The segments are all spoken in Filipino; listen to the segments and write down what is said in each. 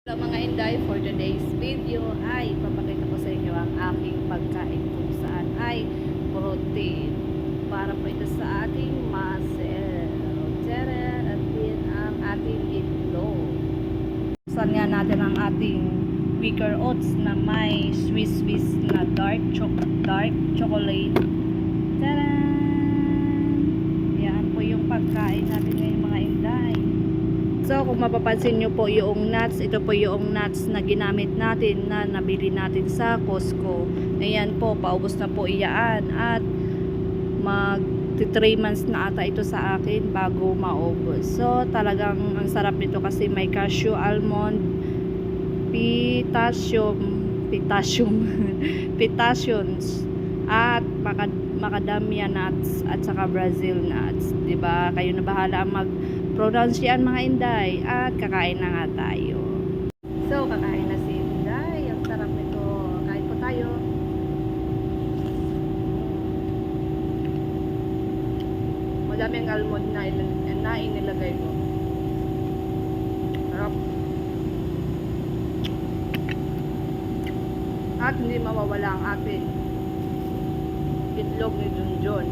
Hello mga Inday, for today's video ay papakita ko sa inyo ang aking pagkain kung saan ay protein para po ito sa ating muscle. Tara, at din ang ating itlog. Saan nga natin ang ating Quaker Oats na may Swiss na dark chocolate. Tara! Yan po yung pagkain natin ngayon mga Inday. So, kung mapapansin nyo po yung nuts, ito po yung nuts na ginamit natin na nabili natin sa Costco. Ayan po, paubos na po iyaan at mag 3 months na ata ito sa akin bago maubos. So, talagang ang sarap nito kasi may cashew, almond, pitations at macadamia nuts at saka Brazil nuts. 'Di ba? Kayo na bahala mag-pronounce yan mga Inday at kakain na nga tayo. So, kakain na si Inday. Ang sarap nito. Kain po tayo. Madami ang almond na inilagay ko. Sarap. At hindi mawawala ang ating itlog ni Junjun.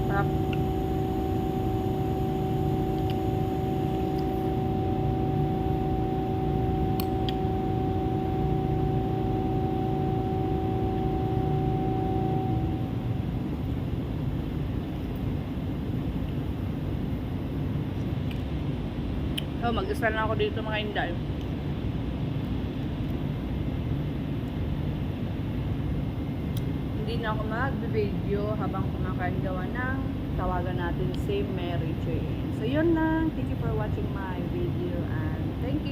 Sarap. Oh, mag-isa na ako dito mga Inday. Hindi na ako mag-video habang kumakain gawa ng tawagan natin si Mary Jane. So, yun lang. Thank you for watching my video and thank you.